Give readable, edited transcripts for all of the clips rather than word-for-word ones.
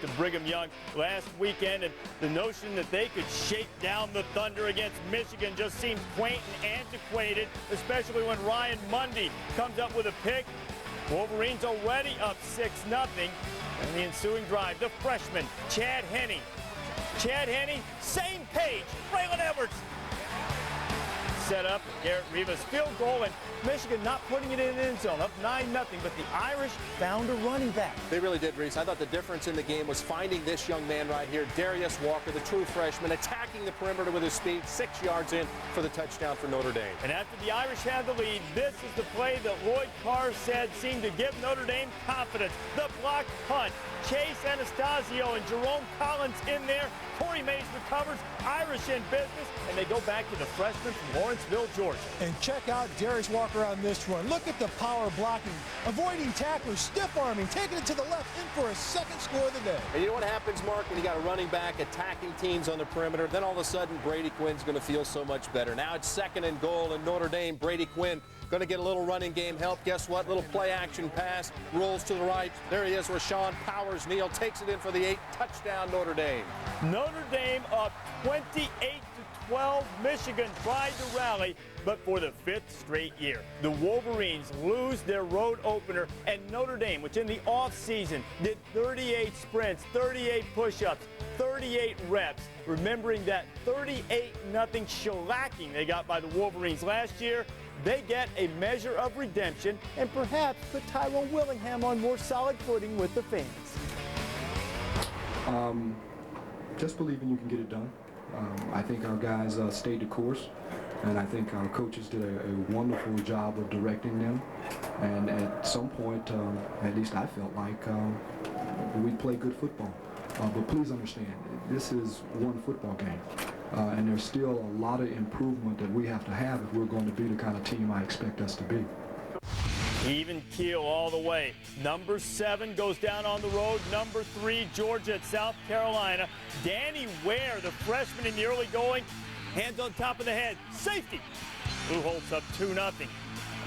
to Brigham Young last weekend, and the notion that they could shake down the Thunder against Michigan just seems quaint and antiquated, especially when Ryan Mundy comes up with a pick. Wolverines already up 6-0 in the ensuing drive. The freshman, Chad Henne. Chad Henne, same page, Braylon Edwards. Set up Garrett Rivas field goal, and Michigan not putting it in the end zone, up 9-0, but the Irish found a running back. They really did, Reese. I thought the difference in the game was finding this young man right here, Darius Walker, the true freshman, attacking the perimeter with his speed, 6 yards in for the touchdown for Notre Dame. And after the Irish had the lead, this is the play that Lloyd Carr said seemed to give Notre Dame confidence. The blocked punt. Chase Anastasio and Jerome Collins in there. Corey Mays recovers, Irish in business, and they go back to the freshman from Lawrenceville, Georgia. And check out Darius Walker on this run. Look at the power blocking, avoiding tacklers, stiff arming, taking it to the left, in for a second score of the day. And you know what happens, Mark, when you got a running back attacking teams on the perimeter? Then all of a sudden, Brady Quinn's going to feel so much better. Now it's 2nd and goal in Notre Dame. Brady Quinn going to get a little running game help. Guess what? Little play action pass, rolls to the right. There he is, Rashawn Powers. Neal takes it in for the 8. Touchdown, Notre Dame. Notre Dame up 28-12. Michigan tried to rally, but for the 5th straight year, the Wolverines lose their road opener, and Notre Dame, which in the offseason did 38 sprints, 38 push-ups, 38 reps, remembering that 38-0 shellacking they got by the Wolverines last year, they get a measure of redemption and perhaps put Tyrone Willingham on more solid footing with the fans. Just believing you can get it done. I think our guys stayed the course, and I think our coaches did a wonderful job of directing them. And at some point, at least I felt like we played good football. But please understand, this is one football game. And there's still a lot of improvement that we have to have if we're going to be the kind of team I expect us to be. Even keel all the way. Number 7 goes down on the road. Number 3, Georgia at South Carolina. Danny Ware, the freshman in the early going, hands on top of the head. Safety. Blue Holtz up 2-0. And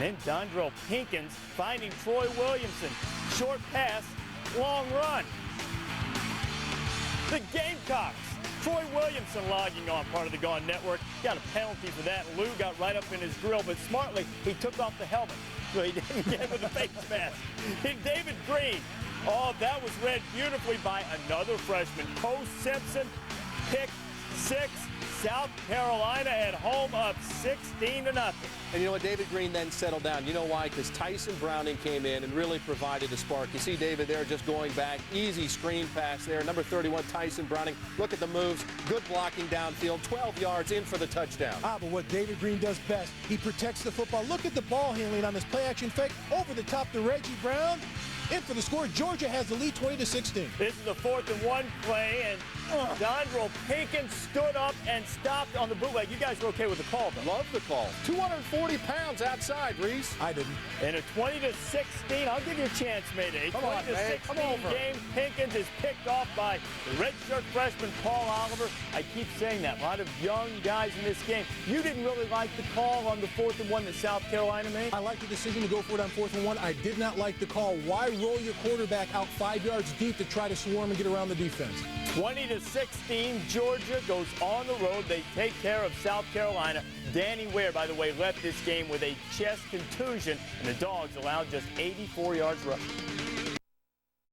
then Dondrell Pinkins finding Troy Williamson. Short pass, long run. The Gamecocks. Troy Williamson logging on, part of the Gone Network. Got a penalty for that. Lou got right up in his grill, but smartly, he took off the helmet, so he didn't get with the face mask. And David Green, oh, that was read beautifully by another freshman. Poe Simpson, pick 6. South Carolina at home up 16-0. And you know what? David Green then settled down. You know why? Because Tyson Browning came in and really provided a spark. You see David there just going back. Easy screen pass there. Number 31, Tyson Browning. Look at the moves. Good blocking downfield. 12 yards in for the touchdown. But what David Green does best, he protects the football. Look at the ball handling on this play-action fake. Over the top to Reggie Brown. In for the score. Georgia has the lead 20-16. This is the 4th and 1 play, and Dondrell Pinkins stood up and stopped on the bootleg. You guys were okay with the call, though? Love the call. 240 pounds outside, Reese. I didn't. In a 20-16, I'll give you a chance, Mayday. Come on, man. Come 20-16 over. game. Pinkins is picked off by the redshirt freshman Paul Oliver. I keep saying that. A lot of young guys in this game. You didn't really like the call on the 4th and 1 that South Carolina made? I like the decision to go for it on 4th and 1. I did not like the call. Why roll your quarterback out 5 yards deep to try to swarm and get around the defense? 20-16, Georgia goes on the road. They take care of South Carolina. Danny Ware, by the way, left this game with a chest contusion, and the Dogs allowed just 84 yards rushing.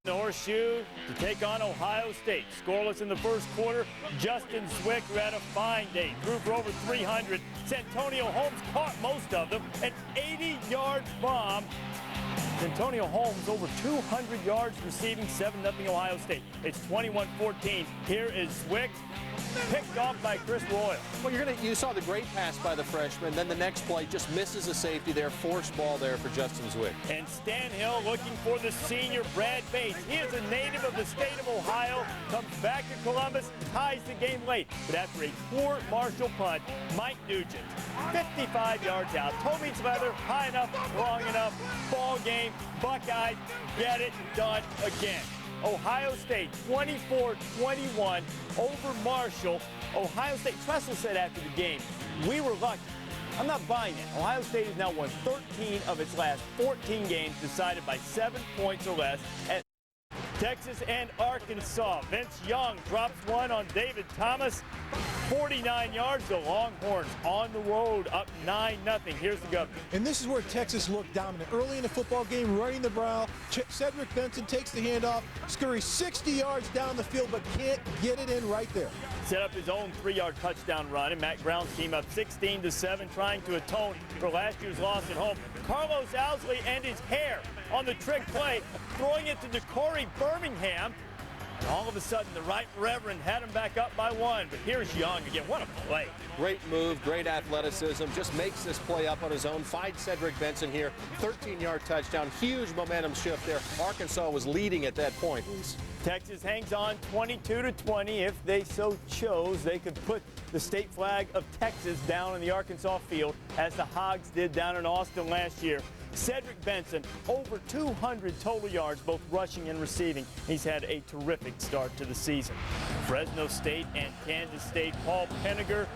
The Horseshoe to take on Ohio State. Scoreless in the first quarter. Justin Zwick, who had a fine day, threw for over 300. Santonio Holmes caught most of them. An 80-yard bomb. Antonio Holmes over 200 yards receiving, 7-0 Ohio State. It's 21-14. Here is Zwick, picked off by Chris Royal. Well, you saw the great pass by the freshman. Then the next play just misses a safety there. Forced ball there for Justin Zwick. And Stan Hill looking for the senior Brad Bates. He is a native of the state of Ohio, comes back to Columbus, ties the game late. But after a poor Marshall punt, Mike Nugent, 55 yards out. Toby's leather, high enough, long enough. Ball game. Buckeyes get it done again. Ohio State 24-21 over Marshall. Ohio State, Tressel said after the game, we were lucky. I'm not buying it. Ohio State has now won 13 of its last 14 games decided by 7 points or less. Texas and Arkansas. Vince Young drops one on David Thomas. 49 yards. The Longhorns on the road up 9-0. Here's the Governor. And this is where Texas looked dominant. Early in the football game, running the ball. Cedric Benson takes the handoff, scurries 60 yards down the field, but can't get it in right there. Set up his own 3-yard touchdown run, and Matt Brown's team up 16-7, trying to atone for last year's loss at home. Carlos Owsley and his hair on the trick play, throwing it to DeCorey Birmingham. And all of a sudden, the right reverend had him back up by 1. But here's Young again. What a play. Great move, great athleticism, just makes this play up on his own. Finds Cedric Benson here, 13-yard touchdown, huge momentum shift there. Arkansas was leading at that point. Texas hangs on 22-20. If they so chose, they could put the state flag of Texas down in the Arkansas field, as the Hogs did down in Austin last year. Cedric Benson, over 200 total yards, both rushing and receiving. He's had a terrific start to the season. Fresno State and Kansas State. Paul Penninger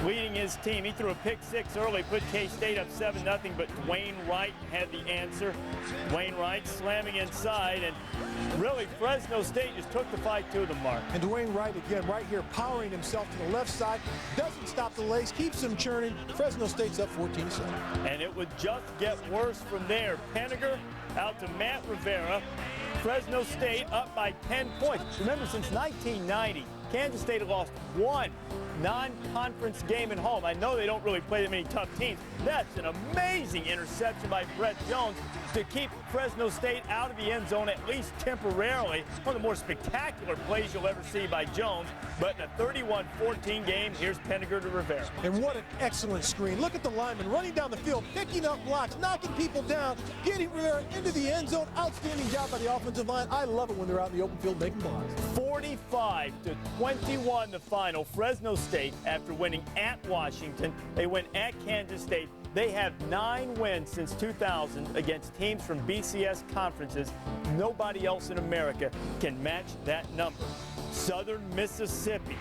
leading his team. He threw a pick 6 early, put K-State up 7-0, but Dwayne Wright had the answer. Dwayne Wright slamming inside, and really Fresno State just took the fight to them, Mark. And Dwayne Wright again right here, powering himself to the left side, doesn't stop the legs, keeps them churning. Fresno State's up 14-7. And it would just get worse from there. Penninger out to Matt Rivera. Fresno State up by 10 points. Remember, since 1990, Kansas State had lost one non-conference game at home. I know they don't really play that many tough teams. That's an amazing interception by Brett Jones to keep Fresno State out of the end zone, at least temporarily. One of the more spectacular plays you'll ever see by Jones. But in a 31-14 game, here's Penninger to Rivera. And what an excellent screen. Look at the lineman running down the field, picking up blocks, knocking people down, getting Rivera into the end zone. Outstanding job by the offensive line. I love it when they're out in the open field making blocks. 45-21 the final. Fresno State, after winning at Washington, they win at Kansas State. They have 9 wins since 2000 against teams from BCS conferences. Nobody else in America can match that number. Southern Mississippi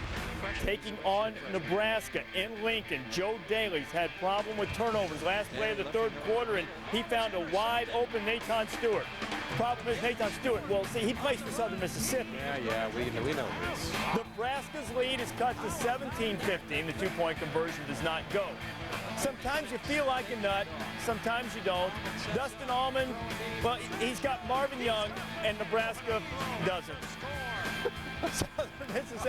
taking on Nebraska in Lincoln. Joe Daly's had problem with turnovers last play of the third quarter, and he found a wide open Nathan Stewart. Problem is Nathan Stewart, well, see, he plays for Southern Mississippi. Yeah, we know this. Nebraska's lead is cut to 17-15. The two-point conversion does not go. Sometimes you feel like a nut, sometimes you don't. Dustin Allman, well, he's got Marvin Young, and Nebraska doesn't.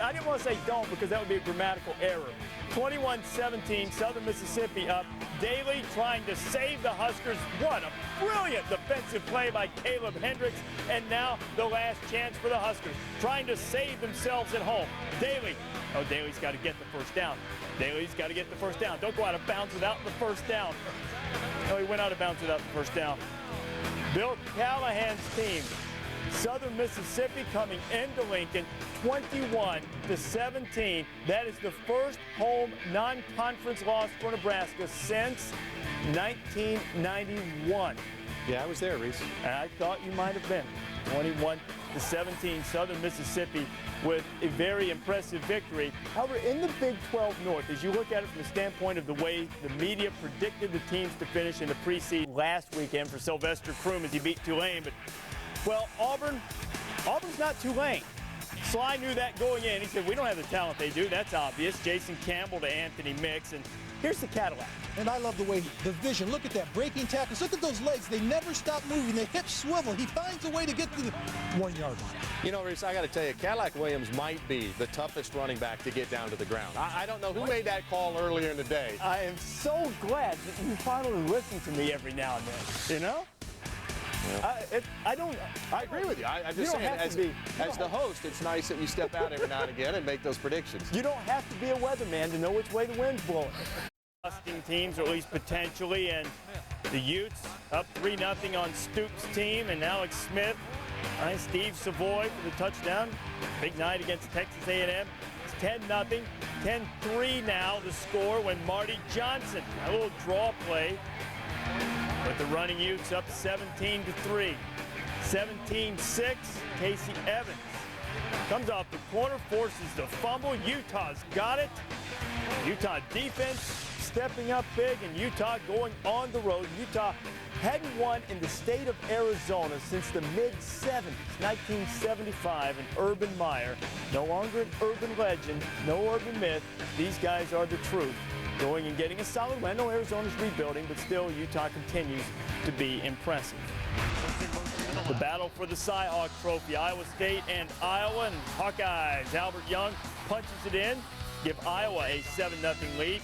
I didn't want to say don't because that would be a grammatical error. 21-17, Southern Mississippi up. Daly trying to save the Huskers. What a brilliant defensive play by Caleb Hendricks. And now the last chance for the Huskers, trying to save themselves at home. Daly. Oh, Daly's got to get the first down. Daly's got to get the first down. Don't go out of bounds without the first down. No, he went out of bounds without the first down. Bill Callahan's team, Southern Mississippi, coming into Lincoln, 21-17. That is the first home non-conference loss for Nebraska since 1991. Yeah, I was there, Reese. And I thought you might have been. 21-17, Southern Mississippi with a very impressive victory. However, in the Big 12 North, as you look at it from the standpoint of the way the media predicted the teams to finish in the preseason last weekend for Sylvester Croom as he beat Tulane, but well, Auburn's not Tulane. Sly knew that going in. He said, we don't have the talent they do. That's obvious. Jason Campbell to Anthony Mix. And here's the Cadillac. And I love the way, the vision. Look at that, breaking tackles. Look at those legs. They never stop moving. The hips swivel. He finds a way to get to the 1-yard line. You know, Reese, I got to tell you, Cadillac Williams might be the toughest running back to get down to the ground. I don't know who made that call earlier in the day. I am so glad that you finally listen to me every now and then, you know? Yeah. I agree with you. I'm just saying, as the host, it's nice that you step out every now and again and make those predictions. You don't have to be a weatherman to know which way the wind's blowing. Busting teams, or at least potentially, and the Utes up 3-0 on Stoops' team, and Alex Smith. Nice Steve Savoy for the touchdown. Big night against Texas A&M. It's 10-0. 10-3 now the score when Marty Johnson, a little draw play. But the running Utes up 17-3. 17-6, Casey Evans comes off the corner, forces the fumble. Utah's got it. Utah defense stepping up big, and Utah going on the road. Utah hadn't won in the state of Arizona since the mid-70s, 1975, and Urban Meyer, no longer an urban legend, no urban myth. These guys are the truth. Going and getting a solid win. No, Arizona's rebuilding, but still Utah continues to be impressive. The battle for the Cy-Hawk Trophy, Iowa State and Iowa, and Hawkeyes. Albert Young punches it in, give Iowa a 7-0 lead.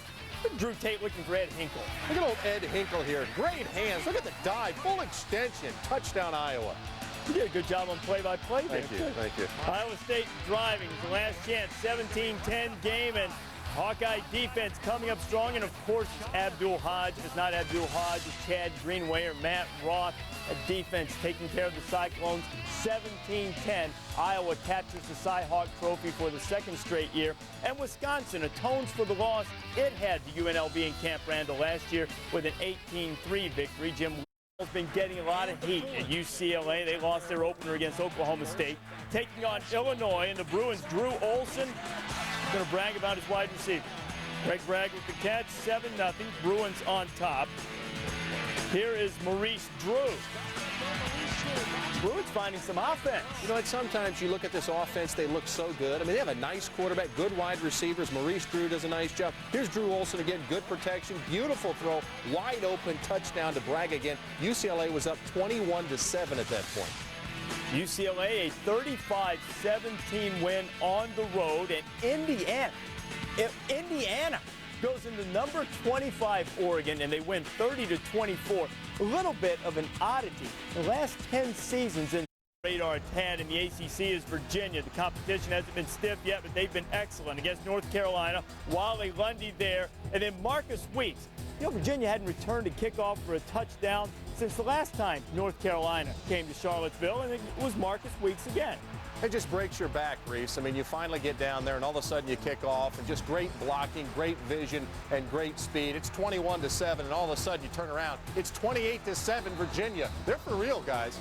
Drew Tate looking for Ed Hinkle. Look at old Ed Hinkle here. Great hands. Look at the dive. Full extension. Touchdown, Iowa. You did a good job on play-by-play there. Thank you. Iowa State driving. The last chance, 17-10 game, and Hawkeye defense coming up strong. And, of course, Abdul Hodge. It's not Abdul Hodge. It's Chad Greenway or Matt Roth. A defense taking care of the Cyclones. 17-10. Iowa captures the Cy-Hawk Trophy for the second straight year. And Wisconsin atones for the loss it had to UNLV in Camp Randall last year with an 18-3 victory. Jim has been getting a lot of heat at UCLA. They lost their opener against Oklahoma State. Taking on Illinois, and the Bruins, Drew Olson, going to brag about his wide receiver. Greg Bragg with the catch, 7-0. Bruins on top. Here is Maurice Drew. Bruins finding some offense. You know, sometimes you look at this offense, they look so good. I mean, they have a nice quarterback, good wide receivers. Maurice Drew does a nice job. Here's Drew Olson again, good protection, beautiful throw, wide open touchdown to Bragg again. UCLA was up 21-7 at that point. UCLA, a 35-17 win on the road, and Indiana goes into number 25 Oregon, and they win 30-24. A little bit of an oddity. The last 10 seasons in radar it's had in the ACC is Virginia. The competition hasn't been stiff yet, but they've been excellent against North Carolina. Wally Lundy there, and then Marcus Weeks. You know, Virginia hadn't returned a kickoff for a touchdown since the last time North Carolina came to Charlottesville, and it was Marcus Weeks again. It just breaks your back, Reese. I mean, you finally get down there, and all of a sudden you kick off, and just great blocking, great vision, and great speed. It's 21-7, and all of a sudden you turn around. It's 28-7 Virginia. They're for real, guys.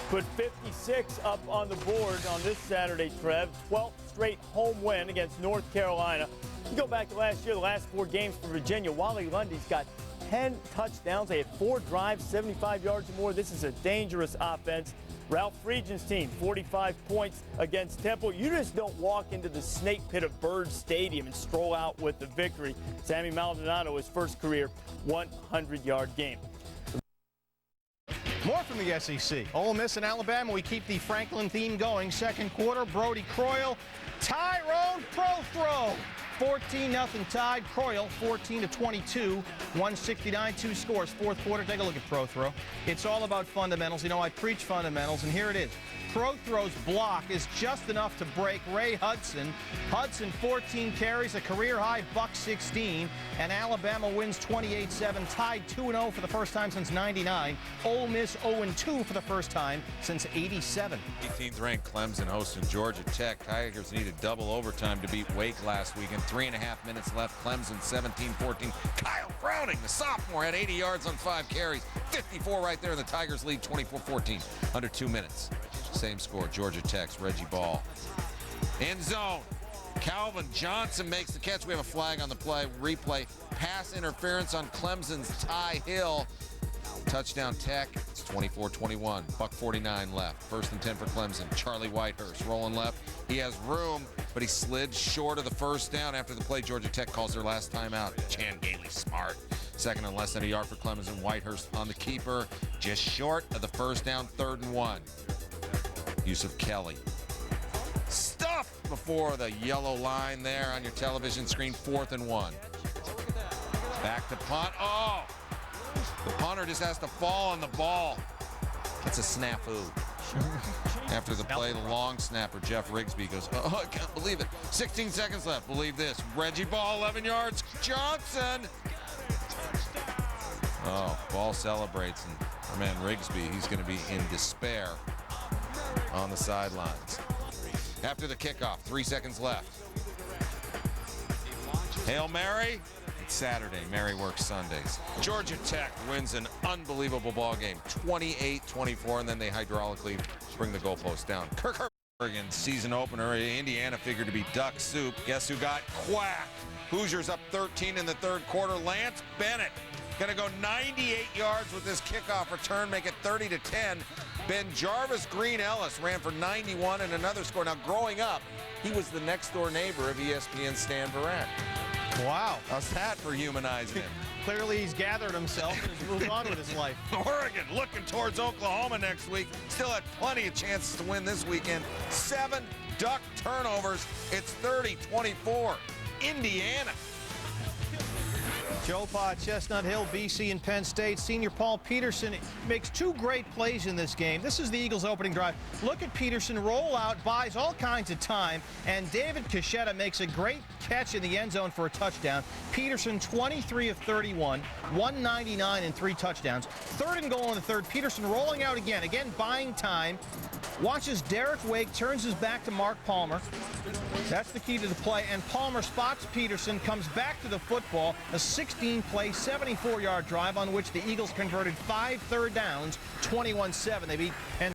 Put 56 up on the board on this Saturday, Trev. 12th straight home win against North Carolina. You go back to last year, the last 4 games for Virginia. Wally Lundy's got 10 touchdowns. They had 4 drives, 75 yards or more. This is a dangerous offense. Ralph Friedgen's team, 45 points against Temple. You just don't walk into the snake pit of Bird Stadium and stroll out with the victory. Sammy Maldonado, his first career 100-yard game. More from the SEC. Ole Miss and Alabama, we keep the Franklin theme going. Second quarter, Brody Croyle, Tyrone Prothro. 14-0 tied. Croyle 14-22, 169, 2 scores. Fourth quarter, take a look at Prothro. It's all about fundamentals. You know, I preach fundamentals, and here it is. Prothro's block is just enough to break Ray Hudson. Hudson 14 carries, a career-high $116, and Alabama wins 28-7, tied 2-0 for the first time since '99. Ole Miss 0-2 for the first time since '87. 18th ranked Clemson hosting Georgia Tech. Tigers needed double overtime to beat Wake last weekend. 3.5 minutes left. Clemson 17-14. Kyle Browning, the sophomore, had 80 yards on 5 carries. 54 right there in the Tigers lead, 24-14, under 2 minutes. Same score, Georgia Tech's Reggie Ball. End zone. Calvin Johnson makes the catch. We have a flag on the play. Replay. Pass interference on Clemson's Ty Hill. Touchdown Tech. It's 24-21. $1:49 left. First and 10 for Clemson. Charlie Whitehurst rolling left. He has room, but he slid short of the first down after the play. Georgia Tech calls their last timeout. Chan Gailey smart. Second and less than a yard for Clemson. Whitehurst on the keeper. Just short of the first down. 3rd and 1. Yusuf Kelly. Stuffed before the yellow line there on your television screen. 4th and 1. Back to punt. Oh! The punter just has to fall on the ball. That's a snafu. After the play, the long snapper, Jeff Rigsby, goes, oh, I can't believe it. 16 seconds left. Believe this. Reggie Ball, 11 yards. Johnson. Oh, Ball celebrates, and our man Rigsby, he's going to be in despair on the sidelines. After the kickoff, 3 seconds left. Hail Mary. It's Saturday. Mary works Sundays. Georgia Tech wins an unbelievable ball game, 28-24, and then they hydraulically bring the goalpost down. Kirk Oregon season opener. Indiana figured to be duck soup. Guess who got quacked? Hoosiers up 13 in the 3rd quarter. Lance Bennett Going to go 98 yards with this kickoff return, make it 30-10. Ben Jarvis Green Ellis ran for 91 and another score. Now, growing up, he was the next-door neighbor of ESPN's Stan Verrack. Wow. How's that for humanizing him? Clearly he's gathered himself and has moved on with his life. Oregon looking towards Oklahoma next week. Still had plenty of chances to win this weekend. 7 Duck turnovers. It's 30-24. Indiana. Joe Pa, Chestnut Hill, BC, and Penn State. Senior Paul Peterson makes 2 great plays in this game. This is the Eagles' opening drive. Look at Peterson roll out, buys all kinds of time, and David Cachetta makes a great catch in the end zone for a touchdown. Peterson 23 of 31, 199 and 3 touchdowns. 3rd and goal in the 3rd. Peterson rolling out again buying time. Watches Derek Wake, turns his back to Mark Palmer. That's the key to the play, and Palmer spots Peterson, comes back to the football, a 16-play, 74-yard drive on which the Eagles converted 5 third downs, 21-7. They beat Penn